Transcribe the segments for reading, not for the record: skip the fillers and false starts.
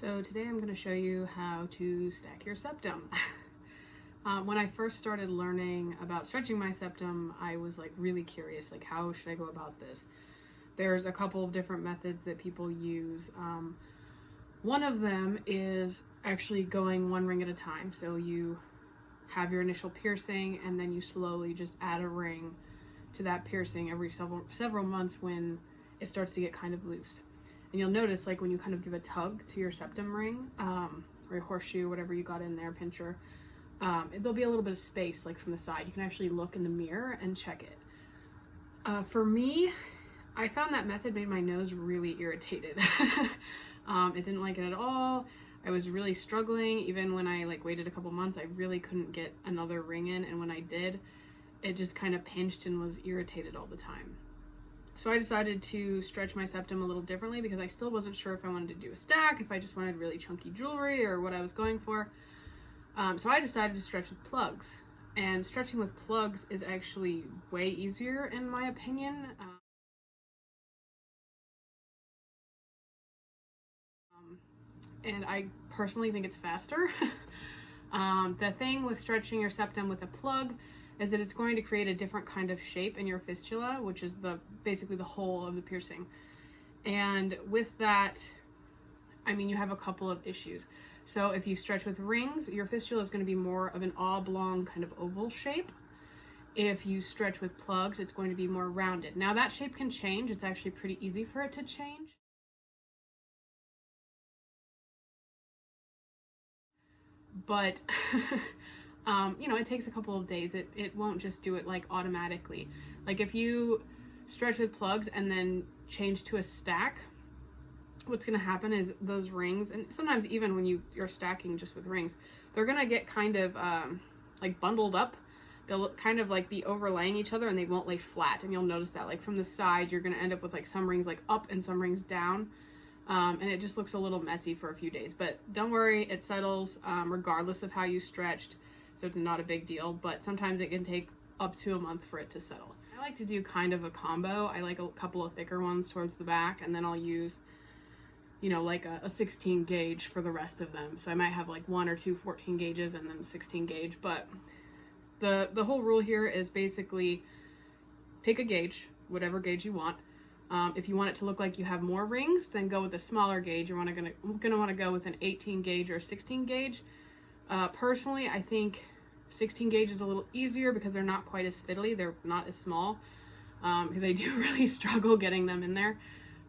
So today I'm going to show you how to stack your septum. When I first started learning about stretching my septum, I was really curious, how should I go about this? There's a couple of different methods that people use. One of them is actually going one ring at a time. So you have your initial piercing and then you slowly just add a ring to that piercing every several months when it starts to get kind of loose. And you'll notice when you kind of give a tug to your septum ring, or your horseshoe, whatever you got in there, pincher, there'll be a little bit of space from the side. You can actually look in the mirror and check it. For me, I found that method made my nose really irritated. It didn't like it at all. I was really struggling. Even when I waited a couple months, I really couldn't get another ring in, and when I did, it just kind of pinched and was irritated all the time. So I decided to stretch my septum a little differently because I still wasn't sure if I wanted to do a stack, if I just wanted really chunky jewelry, or what I was going for. So I decided to stretch with plugs. And stretching with plugs is actually way easier in my opinion. And I personally think it's faster. The thing with stretching your septum with a plug is that it's going to create a different kind of shape in your fistula, which is basically the hole of the piercing. And with that, you have a couple of issues. So if you stretch with rings, your fistula is going to be more of an oblong kind of oval shape. If you stretch with plugs, it's going to be more rounded. Now that shape can change. It's actually pretty easy for it to change. But it takes a couple of days. It won't just do it automatically. If you stretch with plugs and then change to a stack, what's going to happen is those rings, and sometimes even when you're stacking just with rings, they're going to get kind of bundled up. They'll kind of be overlaying each other and they won't lay flat. And you'll notice that from the side, you're going to end up with some rings up and some rings down. And it just looks a little messy for a few days, but don't worry, it settles regardless of how you stretched. So it's not a big deal, but sometimes it can take up to a month for it to settle. I like to do kind of a combo. I like a couple of thicker ones towards the back, and then I'll use, a 16 gauge for the rest of them. So I might have 1 or 2 14 gauges and then 16 gauge, but the whole rule here is basically pick a gauge, whatever gauge you want. If you want it to look like you have more rings, then go with a smaller gauge. You're gonna want to go with an 18 gauge or 16 gauge. Personally, I think 16 gauge is a little easier because they're not quite as fiddly. They're not as small, because I do really struggle getting them in there.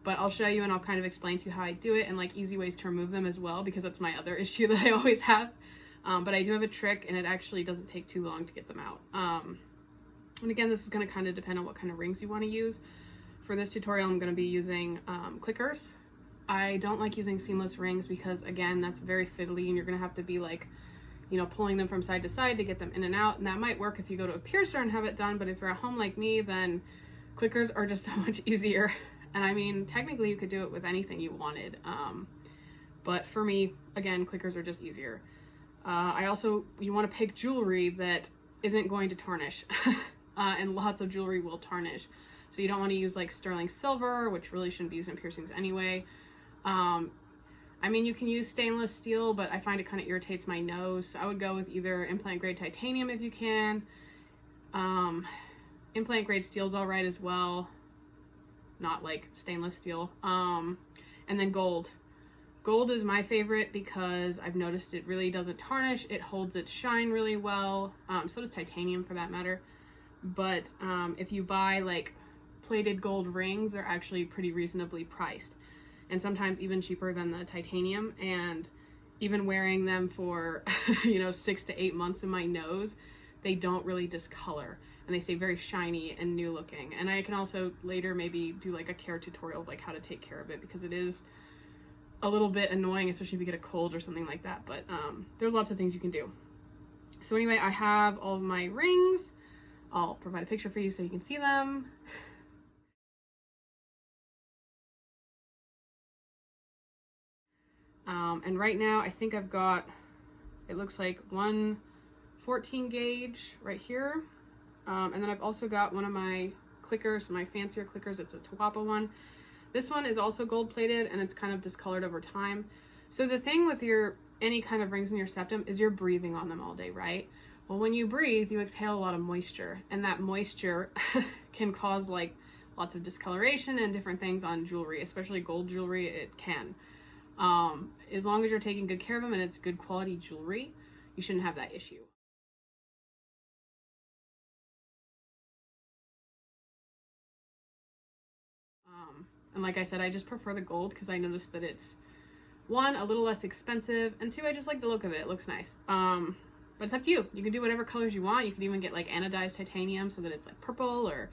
But I'll show you and I'll kind of explain to you how I do it and easy ways to remove them as well, because that's my other issue that I always have. But I do have a trick, and it actually doesn't take too long to get them out. And again, this is going to kind of depend on what kind of rings you want to use. For this tutorial, I'm going to be using clickers. I don't like using seamless rings because, again, that's very fiddly, and you're going to have to be pulling them from side to side to get them in and out. And that might work if you go to a piercer and have it done, but if you're at home like me, then clickers are just so much easier. And technically you could do it with anything you wanted. But for me, again, clickers are just easier. You want to pick jewelry that isn't going to tarnish. And lots of jewelry will tarnish. So you don't want to use sterling silver, which really shouldn't be used in piercings anyway. You can use stainless steel, but I find it kind of irritates my nose. So I would go with either implant grade titanium if you can. Implant grade steel is all right as well, not stainless steel. And then gold. Gold is my favorite because I've noticed it really doesn't tarnish. It holds its shine really well. So does titanium for that matter. But if you buy plated gold rings, they're actually pretty reasonably priced, and sometimes even cheaper than the titanium. And even wearing them for 6 to 8 months in my nose, they don't really discolor, and they stay very shiny and new looking. And I can also later maybe do a care tutorial of how to take care of it, because it is a little bit annoying, especially if you get a cold or something like that. But there's lots of things you can do. So anyway, I have all of my rings. I'll provide a picture for you so you can see them. And right now I think I've got, it looks like 1 14 gauge right here. And then I've also got one of my clickers, my fancier clickers. It's a Tawapa one. This one is also gold plated, and it's kind of discolored over time. So the thing with any kind of rings in your septum is you're breathing on them all day, right? Well, when you breathe, you exhale a lot of moisture, and that moisture can cause like lots of discoloration and different things on jewelry, especially gold jewelry. It can. As long as you're taking good care of them and it's good quality jewelry, you shouldn't have that issue. And like I said, I just prefer the gold because I noticed that it's, one, a little less expensive, and two, I just like the look of it. It looks nice. But it's up to you. You can do whatever colors you want. You can even get like anodized titanium so that it's like purple or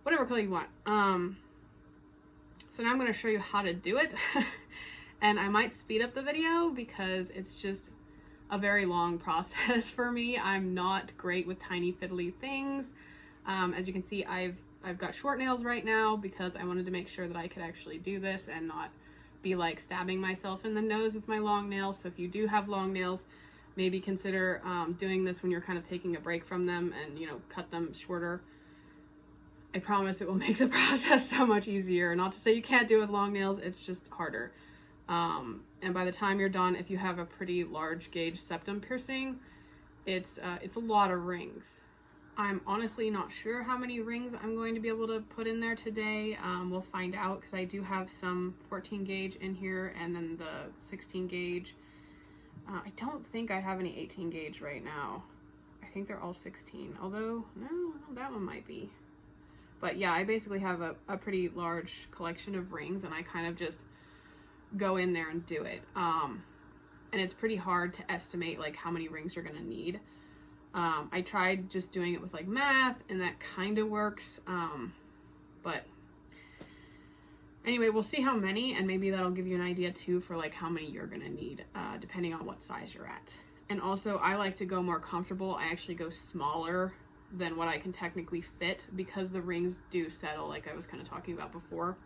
whatever color you want. So now I'm going to show you how to do it. And I might speed up the video because it's just a very long process for me. I'm not great with tiny fiddly things. As you can see, I've got short nails right now because I wanted to make sure that I could actually do this and not be like stabbing myself in the nose with my long nails. So if you do have long nails, maybe consider doing this when you're kind of taking a break from them and, you know, cut them shorter. I promise it will make the process so much easier. Not to say you can't do it with long nails, it's just harder. And by the time you're done, if you have a pretty large gauge septum piercing, it's a lot of rings. I'm honestly not sure how many rings I'm going to be able to put in there today. We'll find out because I do have some 14 gauge in here and then the 16 gauge. I don't think I have any 18 gauge right now. I think they're all 16, although, no, that one might be. But yeah, I basically have a pretty large collection of rings and I kind of just go in there and do it. And it's pretty hard to estimate like how many rings you're gonna need. I tried just doing it with like math and that kind of works. But anyway, we'll see how many, and maybe that'll give you an idea too for like how many you're gonna need, depending on what size you're at. And also I like to go more comfortable. I actually go smaller than what I can technically fit because the rings do settle, like I was kind of talking about before.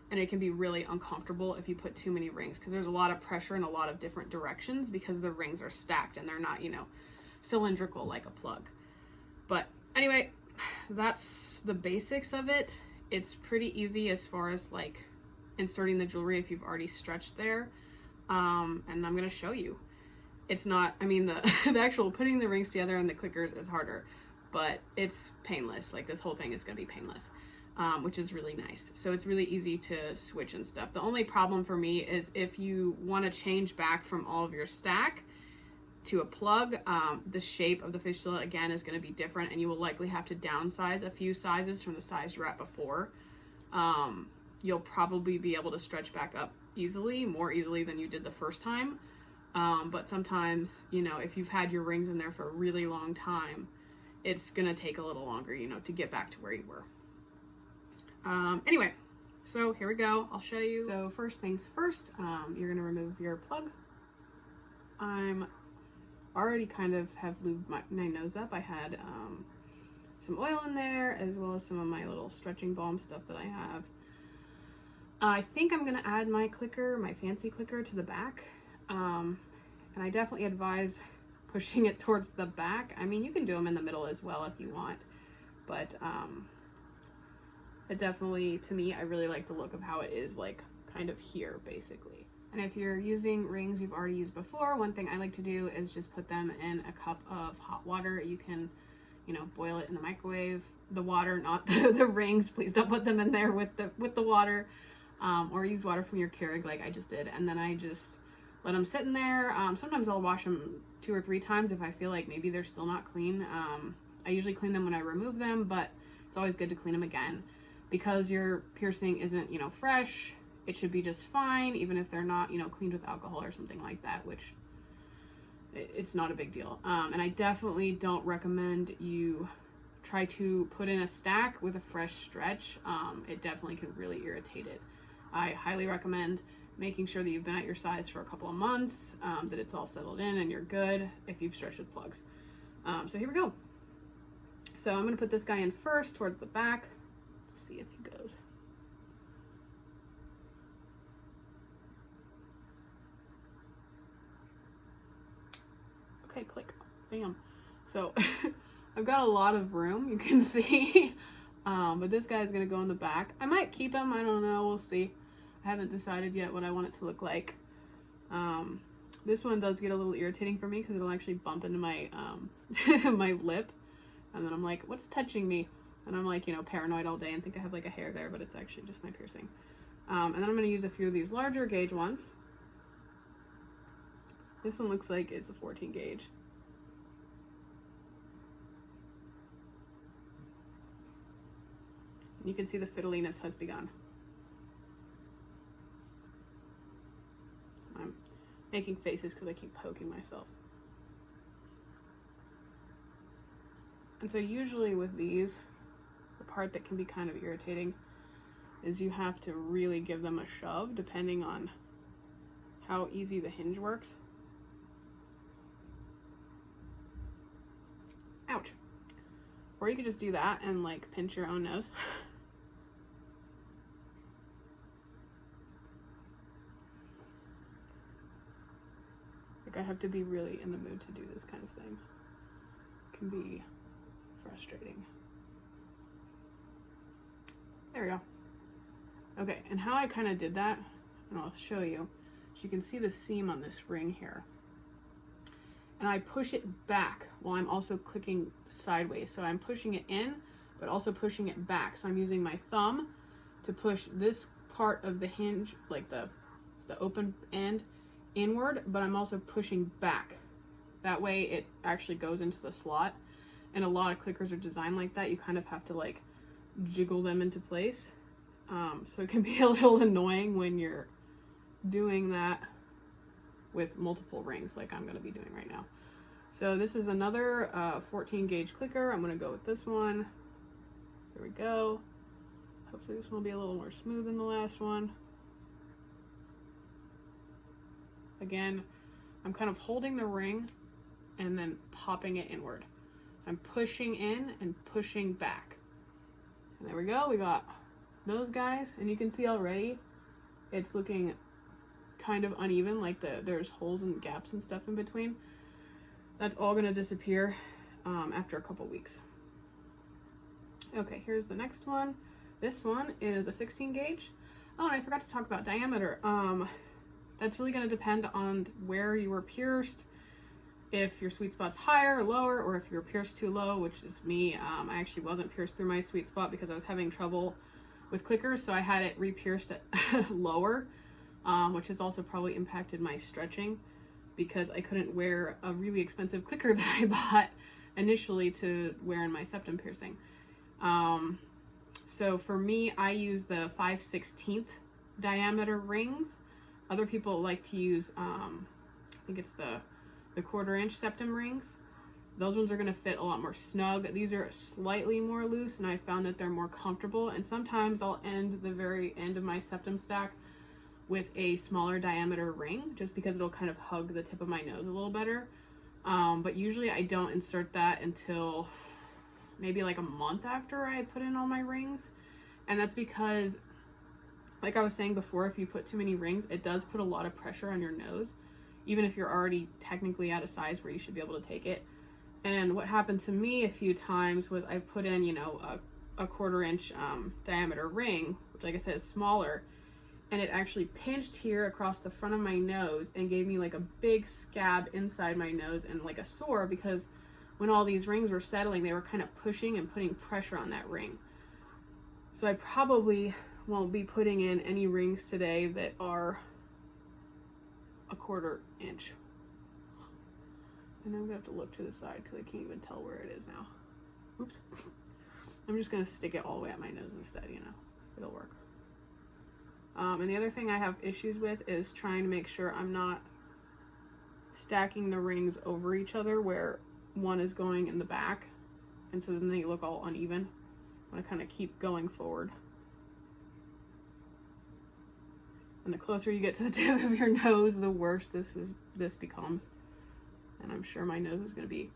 And it can be really uncomfortable if you put too many rings because there's a lot of pressure in a lot of different directions because the rings are stacked and they're not, you know, cylindrical like a plug. But anyway, that's the basics of it. It's pretty easy as far as like inserting the jewelry if you've already stretched there. And I'm going to show you. It's not, I mean, the actual putting the rings together and the clickers is harder, but it's painless. Like this whole thing is going to be painless. Which is really nice. So it's really easy to switch and stuff. The only problem for me is if you want to change back from all of your stack to a plug, the shape of the fistula again is going to be different and you will likely have to downsize a few sizes from the size you're at before. You'll probably be able to stretch back up more easily than you did the first time. But sometimes, you know, if you've had your rings in there for a really long time, it's going to take a little longer, you know, to get back to where you were. Anyway, so here we go. I'll show you. So first things first, you're going to remove your plug. I'm already kind of have lubed my nose up. I had some oil in there as well as some of my little stretching balm stuff that I have. I think I'm going to add my clicker, my fancy clicker, to the back. And I definitely advise pushing it towards the back. I mean, you can do them in the middle as well if you want, but it definitely, to me, I really like the look of how it is like kind of here basically. And if you're using rings you've already used before, one thing I like to do is just put them in a cup of hot water. You can, you know, boil it in the microwave. The water, not the rings. Please don't put them in there with the water, or use water from your Keurig like I just did. And then I just let them sit in there. Sometimes I'll wash them 2 or 3 times if I feel like maybe they're still not clean. I usually clean them when I remove them, but it's always good to clean them again. Because your piercing isn't, you know, fresh, it should be just fine, even if they're not, you know, cleaned with alcohol or something like that, which it's not a big deal. And I definitely don't recommend you try to put in a stack with a fresh stretch. It definitely can really irritate it. I highly recommend making sure that you've been at your size for a couple of months, that it's all settled in and you're good if you've stretched with plugs. So here we go. So I'm going to put this guy in first towards the back. Let's see if he goes. Okay, click. Bam. So I've got a lot of room, you can see. But this guy's gonna go in the back. I might keep him, I don't know, we'll see. I I haven't decided yet what I want it to look like. This one does get a little irritating for me because it'll actually bump into my my lip, and then I'm like, what's touching me? And I'm like, you know, paranoid all day and think I have like a hair there, but it's actually just my piercing. And then I'm going to use a few of these larger gauge ones. This one looks like it's a 14 gauge. You can see the fiddliness has begun. I'm making faces because I keep poking myself. And so usually with these, the part that can be kind of irritating is you have to really give them a shove depending on how easy the hinge works. Ouch. Or you could just do that and like pinch your own nose. Like I have to be really in the mood to do this kind of thing. It can be frustrating. There we go. Okay, and how I kind of did that, and I'll show you. So you can see the seam on this ring here. And I push it back while I'm also clicking sideways. So I'm pushing it in, but also pushing it back. So I'm using my thumb to push this part of the hinge, like the open end, inward, but I'm also pushing back. That way it actually goes into the slot. And a lot of clickers are designed like that. You kind of have to like jiggle them into place. So it can be a little annoying when you're doing that with multiple rings like I'm going to be doing right now. So this is another 14 gauge clicker. I'm going to go with this one. There we go. Hopefully this one will be a little more smooth than the last one. Again, I'm kind of holding the ring and then popping it inward. I'm pushing in and pushing back. And there we go. We got those guys, and you can see already it's looking kind of uneven, like there's holes and gaps and stuff in between. That's all going to disappear after a couple weeks. Okay, here's the next one. This one is a 16 gauge. Oh, and I forgot to talk about diameter. That's really going to depend on where you were pierced, if your sweet spot's higher or lower, or if you're pierced too low, which is me. I actually wasn't pierced through my sweet spot because I was having trouble with clickers, so I had it re-pierced at lower, which has also probably impacted my stretching because I couldn't wear a really expensive clicker that I bought initially to wear in my septum piercing. So for me, I use the 5/16 diameter rings. Other people like to use, I think it's the 1/4 inch septum rings. Those ones are going to fit a lot more snug. These are slightly more loose, and I found that they're more comfortable. And sometimes I'll end the very end of my septum stack with a smaller diameter ring, just because it'll kind of hug the tip of my nose a little better. But usually I don't insert that until maybe like a month after I put in all my rings. And that's because, like I was saying before, if you put too many rings, it does put a lot of pressure on your nose, even if you're already technically at a size where you should be able to take it. And what happened to me a few times was I put in, you know, a 1/4 inch diameter ring, which like I said is smaller, and it actually pinched here across the front of my nose and gave me like a big scab inside my nose and like a sore, because when all these rings were settling, they were kind of pushing and putting pressure on that ring. So I probably won't be putting in any rings today that are a 1/4 inch. And I'm gonna have to look to the side because I can't even tell where it is now. Oops. I'm just gonna stick it all the way at my nose instead, you know. It'll work. And the other thing I have issues with is trying to make sure I'm not stacking the rings over each other where one is going in the back, and so then they look all uneven. I want to kind of keep going forward. And the closer you get to the tip of your nose, the worse this becomes. And I'm sure my nose is going to be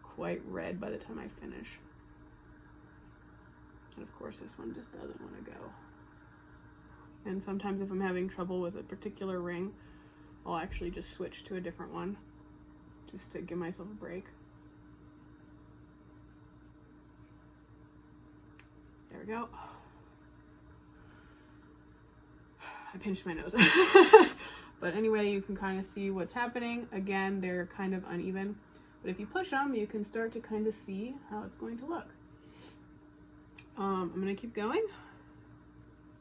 quite red by the time I finish. And of course this one just doesn't want to go. And sometimes if I'm having trouble with a particular ring, I'll actually just switch to a different one just to give myself a break. There we go. I pinched my nose. But anyway, you can kind of see what's happening. Again, they're kind of uneven. But if you push them, you can start to kind of see how it's going to look. I'm going to keep going.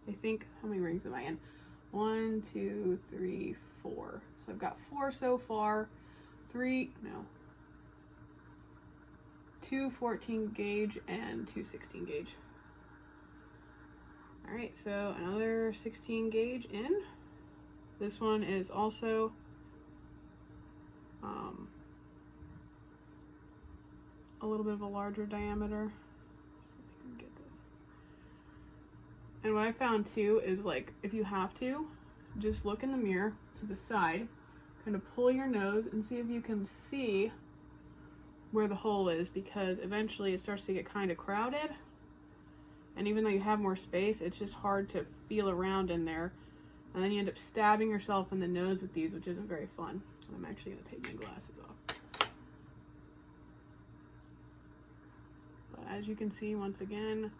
I think, how many rings am I in? 1, 2, 3, 4. So I've got 4 so far. 2 14 gauge and 2 16 gauge. All right, so another 16 gauge in. This one is also a little bit of a larger diameter. So I can get this. And what I found too is, like, if you have to, just look in the mirror to the side, kind of pull your nose and see if you can see where the hole is, because eventually it starts to get kind of crowded. And even though you have more space, it's just hard to feel around in there. And then you end up stabbing yourself in the nose with these, which isn't very fun. I'm actually going to take my glasses off. But as you can see, once again, the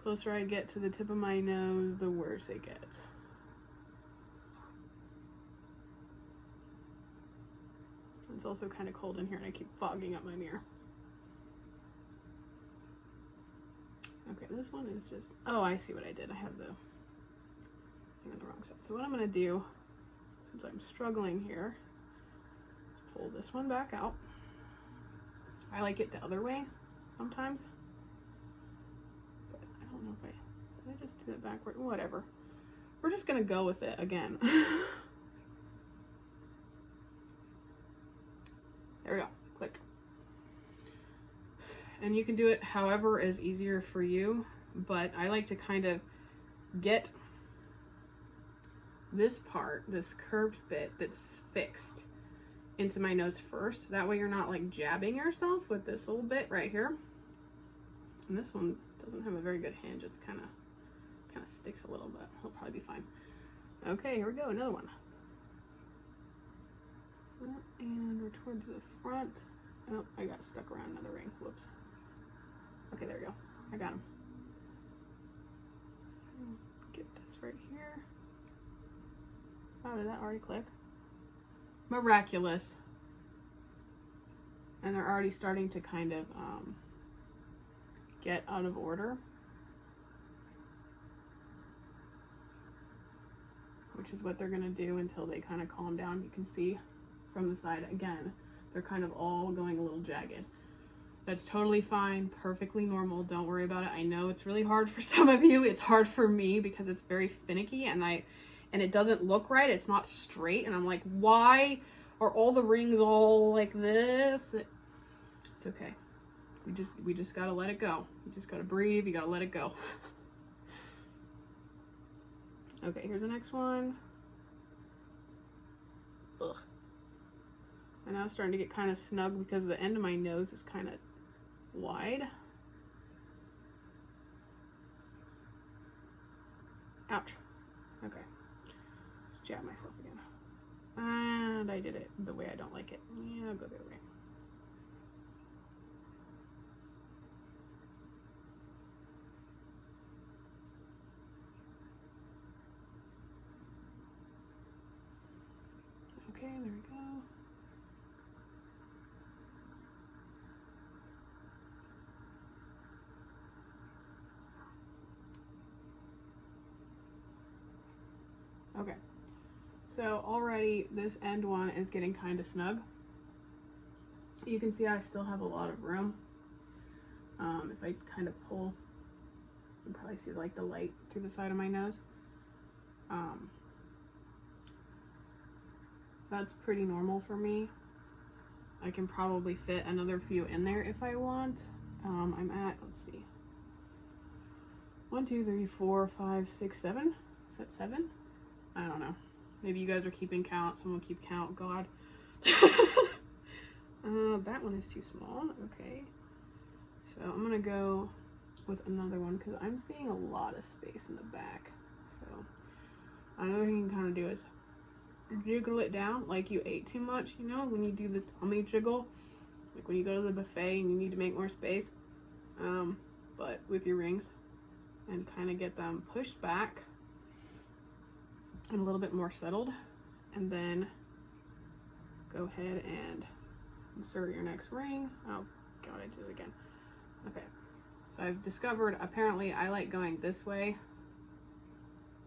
closer I get to the tip of my nose, the worse it gets. It's also kind of cold in here and I keep fogging up my mirror. Okay, this one is just, oh, I see what I did. I have the thing on the wrong side. So what I'm going to do, since I'm struggling here, is pull this one back out. I like it the other way sometimes. But I don't know if did I just do it backward? Whatever. We're just going to go with it again. There we go. Click. And you can do it however is easier for you, but I like to kind of get this part, this curved bit that's fixed, into my nose first. That way you're not like jabbing yourself with this little bit right here. And this one doesn't have a very good hinge. It's kind of sticks a little bit. It'll probably be fine. Okay, here we go. Another one. And we're towards the front. Oh, I got stuck around another ring. Whoops. Okay, there we go. I got him. Get this right here. Oh, did that already click? Miraculous. And they're already starting to kind of get out of order, which is what they're gonna do until they kind of calm down. You can see from the side again, they're kind of all going a little jagged. That's totally fine, perfectly normal. Don't worry about it. I know it's really hard for some of you. It's hard for me because it's very finicky and it doesn't look right. It's not straight, and I'm like, why are all the rings all like this? It's okay. We just gotta let it go. You just gotta breathe. You gotta let it go. Okay, here's the next one. Ugh. And now it's starting to get kind of snug because the end of my nose is kind of wide. Ouch. Okay. Just jab myself again. And I did it the way I don't like it. Yeah, I'll go the other way. Okay, there we go. Okay, so already this end one is getting kind of snug. You can see I still have a lot of room. If I kind of pull, you can probably see like the light through the side of my nose. That's pretty normal for me. I can probably fit another few in there if I want. I'm at, let's see, 1, 2, 3, 4, 5, 6, 7. Is that 7? I don't know. Maybe you guys are keeping count. Someone keep count. God. That one is too small. Okay. So I'm going to go with another one because I'm seeing a lot of space in the back. So another thing you can kind of do is jiggle it down like you ate too much, you know, when you do the tummy jiggle, like when you go to the buffet and you need to make more space, but with your rings, and kind of get them pushed back and a little bit more settled. And then go ahead and insert your next ring. Oh God, I did it again. Okay, so I've discovered apparently I like going this way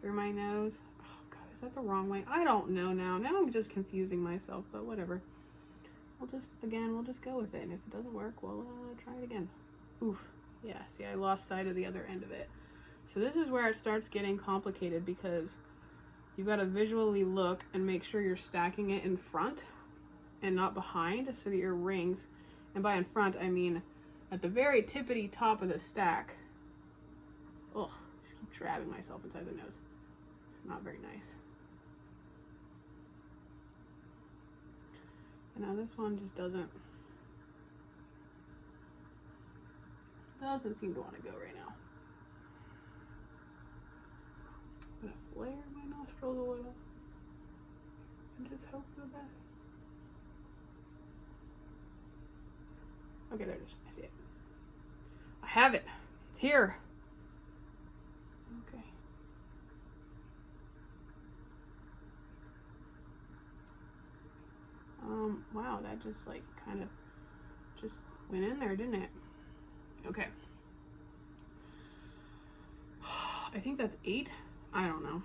through my nose. Oh God, is that the wrong way? I don't know now. Now I'm just confusing myself, but whatever. We'll just go with it. And if it doesn't work, we'll try it again. Oof. Yeah, see, I lost sight of the other end of it. So this is where it starts getting complicated because you've got to visually look and make sure you're stacking it in front and not behind so that your rings, and by in front, I mean at the very tippity top of the stack. Ugh, just keep trapping myself inside the nose. It's not very nice. And now this one just doesn't seem to want to go right now. I'm gonna flare my nostrils a little and just hope for the best. Okay, there it is. I see it. I have it. It's here. Okay. Wow, that just like kind of just went in there, didn't it? Okay. I think that's 8. I don't know.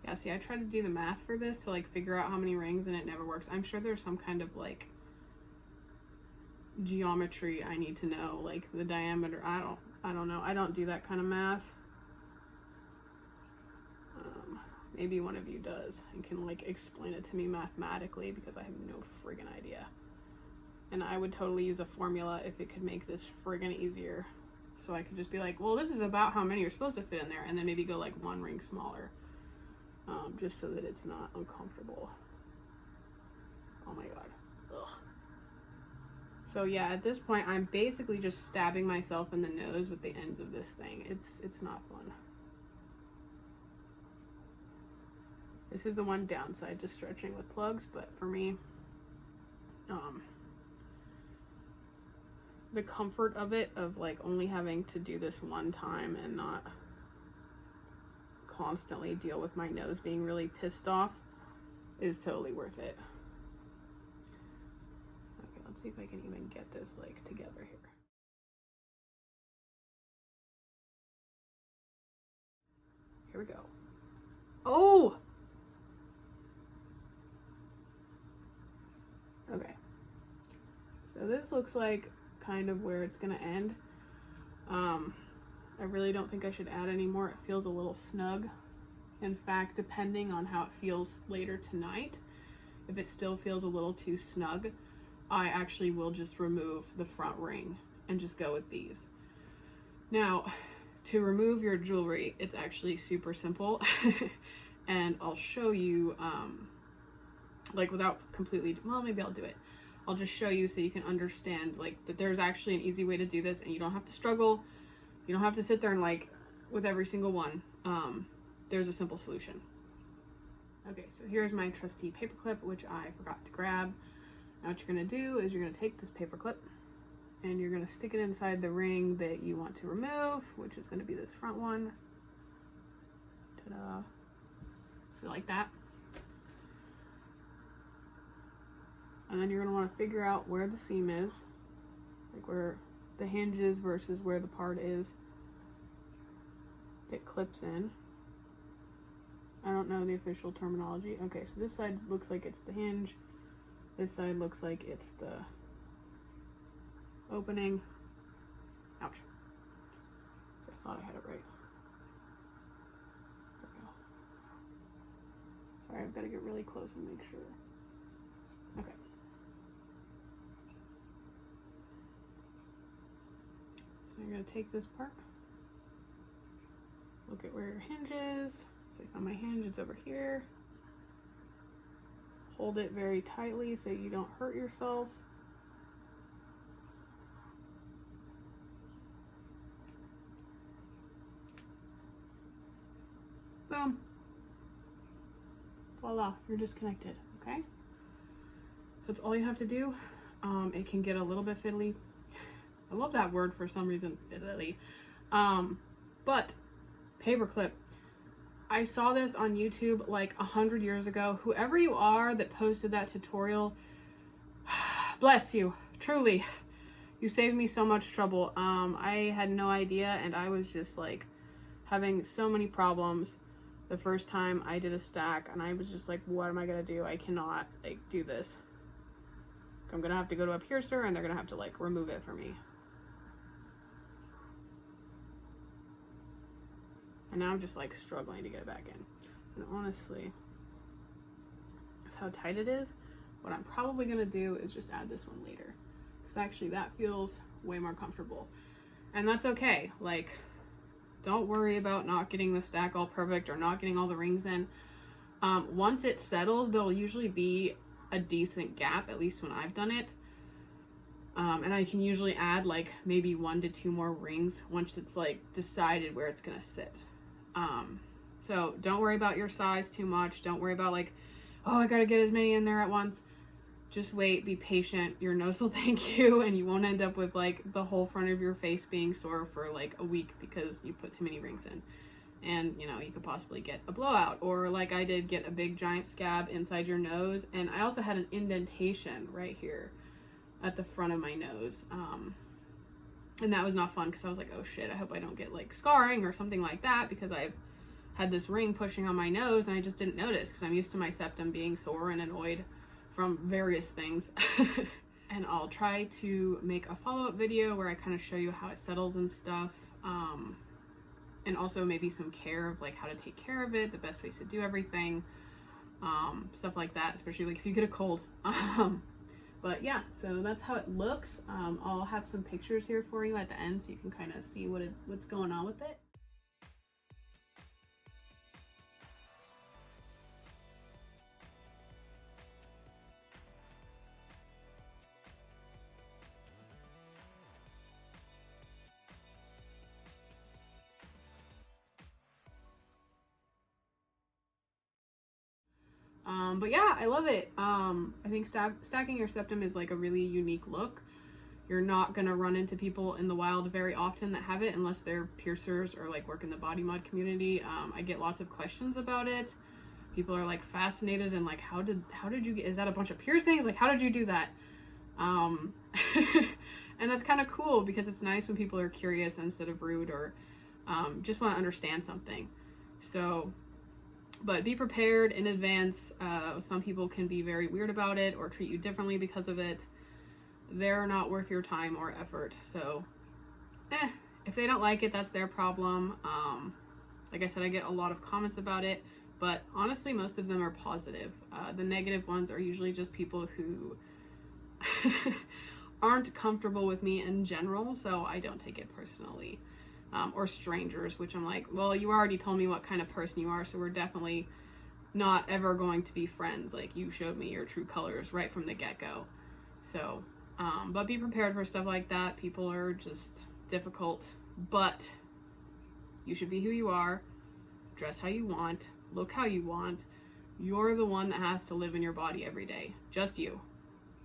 Yeah, see, I tried to do the math for this to like figure out how many rings and it never works. I'm sure there's some kind of like geometry I need to know, like the diameter. I don't know. I don't do that kind of math. Maybe one of you does and can like explain it to me mathematically because I have no friggin' idea. And I would totally use a formula if it could make this friggin' easier. So I could just be like, well, this is about how many you're supposed to fit in there, and then maybe go like 1 ring smaller, just so that it's not uncomfortable. Oh my God. Ugh. So yeah, at this point, I'm basically just stabbing myself in the nose with the ends of this thing. It's not fun. This is the one downside to stretching with plugs, but for me, the comfort of it, of like only having to do this one time and not constantly deal with my nose being really pissed off, is totally worth it. Okay, let's see if I can even get this like together here. Here we go. Oh! Okay. So this looks like kind of where it's gonna end. I really don't think I should add any more. It feels a little snug. In fact, depending on how it feels later tonight, if it still feels a little too snug, I actually will just remove the front ring and just go with these. Now, to remove your jewelry, it's actually super simple. And I'll show you, like without completely, well, maybe I'll do it. I'll just show you so you can understand like that there's actually an easy way to do this and you don't have to struggle. You don't have to sit there and like with every single one. There's a simple solution. Okay, so here's my trusty paper clip, which I forgot to grab. Now what you're gonna do is you're gonna take this paper clip and you're gonna stick it inside the ring that you want to remove, which is gonna be this front one. Ta-da. So like that. And then you're gonna wanna figure out where the seam is, like where the hinge is versus where the part is. It clips in. I don't know the official terminology. Okay, so this side looks like it's the hinge. This side looks like it's the opening. Ouch. I thought I had it right. There we go. Sorry, I've got to get really close and make sure. Okay. So you're going to take this part. Look at where your hinge is. If I found my hinge, it's over here. Hold it very tightly so you don't hurt yourself. Boom. Voila, you're disconnected, okay? That's all you have to do. It can get a little bit fiddly. I love that word for some reason, fiddly. But paperclip I saw this on YouTube like 100 years ago. Whoever you are that posted that tutorial, bless you, truly. You saved me so much trouble. I had no idea, and I was just like having so many problems the first time I did a stack, and I was just like, what am I gonna do? I cannot like do this. I'm gonna have to go to a piercer, and they're gonna have to like remove it for me. And now I'm just like struggling to get it back in. And honestly, that's how tight it is. What I'm probably gonna do is just add this one later, because actually that feels way more comfortable. And that's okay. Like, don't worry about not getting the stack all perfect or not getting all the rings in. Once it settles, there'll usually be a decent gap, at least when I've done it. And I can usually add like maybe 1 to 2 more rings once it's like decided where it's gonna sit. So don't worry about your size too much. Don't worry about like, oh, I gotta get as many in there at once. Just wait, be patient. Your nose will thank you, and you won't end up with like the whole front of your face being sore for like a week because you put too many rings in. And you know, you could possibly get a blowout, or like I did, get a big giant scab inside your nose. And I also had an indentation right here at the front of my nose. And that was not fun, because I was like, oh shit, I hope I don't get like scarring or something like that, because I've had this ring pushing on my nose and I just didn't notice, because I'm used to my septum being sore and annoyed from various things. And I'll try to make a follow-up video where I kind of show you how it settles and stuff, and also maybe some care of like how to take care of it, the best ways to do everything, stuff like that, especially like if you get a cold. But yeah, so that's how it looks. I'll have some pictures here for you at the end so you can kind of see what's going on with it. But yeah, I love it. I think stacking your septum is like a really unique look. You're not gonna run into people in the wild very often that have it, unless they're piercers or like work in the body mod community. I get lots of questions about it. People are like fascinated and like, how did you get, is that a bunch of piercings? Like, how did you do that? And that's kind of cool, because it's nice when people are curious instead of rude, or just want to understand something. So, but be prepared in advance. Some people can be very weird about it or treat you differently because of it. They're not worth your time or effort. So, if they don't like it, that's their problem. Like I said, I get a lot of comments about it, but honestly, most of them are positive. The negative ones are usually just people who aren't comfortable with me in general, so I don't take it personally. Or strangers, which I'm like, well, you already told me what kind of person you are, so we're definitely not ever going to be friends. Like, you showed me your true colors right from the get-go. So, but be prepared for stuff like that. People are just difficult, but you should be who you are, dress how you want, look how you want. You're the one that has to live in your body every day, just you.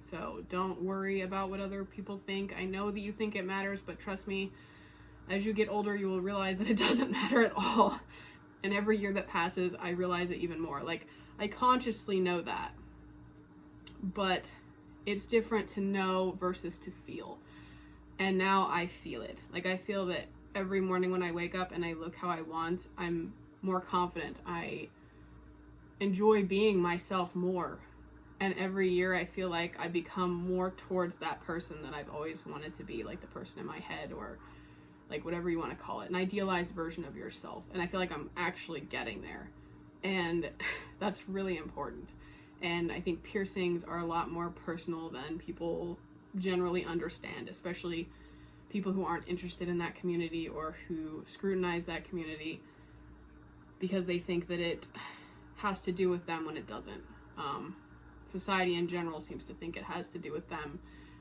So don't worry about what other people think. I know that you think it matters, but trust me, as you get older, you will realize that it doesn't matter at all. And every year that passes, I realize it even more. Like, I consciously know that, but it's different to know versus to feel. And now I feel it. Like, I feel that every morning when I wake up and I look how I want, I'm more confident. I enjoy being myself more. And every year I feel like I become more towards that person that I've always wanted to be, like the person in my head, or like whatever you want to call it, an idealized version of yourself. And I feel like I'm actually getting there. And that's really important. And I think piercings are a lot more personal than people generally understand, especially people who aren't interested in that community or who scrutinize that community because they think that it has to do with them when it doesn't. Society in general seems to think it has to do with them,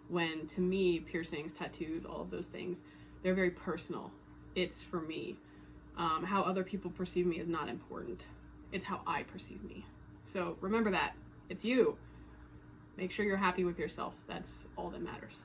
when to me, piercings, tattoos, all of those things, they're very personal. It's for me. How other people perceive me is not important. It's how I perceive me. So remember that. It's you. Make sure you're happy with yourself. That's all that matters.